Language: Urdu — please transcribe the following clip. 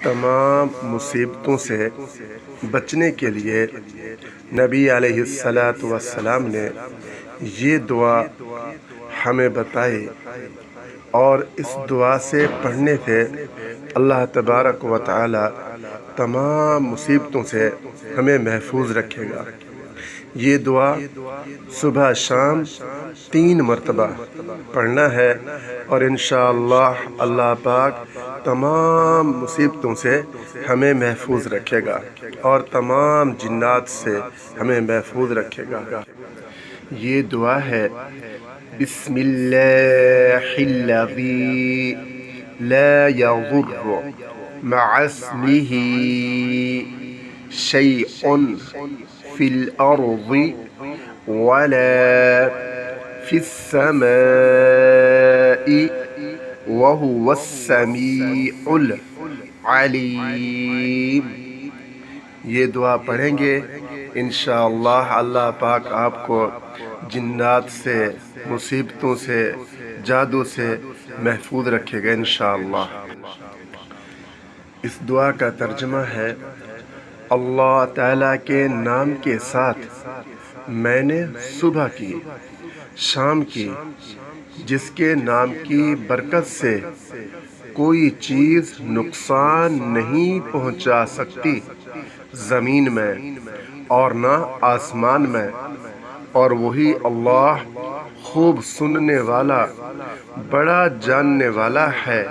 تمام مصیبتوں سے بچنے کے لیے نبی علیہ الصلاۃ والسلام نے یہ دعا ہمیں بتائی، اور اس دعا سے پڑھنے سے اللہ تبارک و تعالی تمام مصیبتوں سے ہمیں محفوظ رکھے گا۔ یہ دعا صبح شام 3 مرتبہ پڑھنا ہے، اور انشاءاللہ اللہ پاک تمام مصیبتوں سے ہمیں محفوظ رکھے گا اور تمام جنات سے ہمیں محفوظ رکھے گا۔ یہ دعا ہے: بسم اللہ الذی لا یضر مع اسمہ شیء فی الارض ولا فی السماء وهو السمیع العلیم۔ یہ دعا پڑھیں گے انشاءاللہ اللہ پاک آپ کو جنات سے، مصیبتوں سے، جادو سے محفوظ رکھے گا انشاءاللہ۔ اس دعا کا ترجمہ ہے: اللہ تعالیٰ کے نام کے ساتھ میں نے صبح کی، شام کی، جس کے نام کی برکت سے کوئی چیز نقصان نہیں پہنچا سکتی زمین میں اور نہ آسمان میں، اور وہی اللہ خوب سننے والا، بڑا جاننے والا ہے۔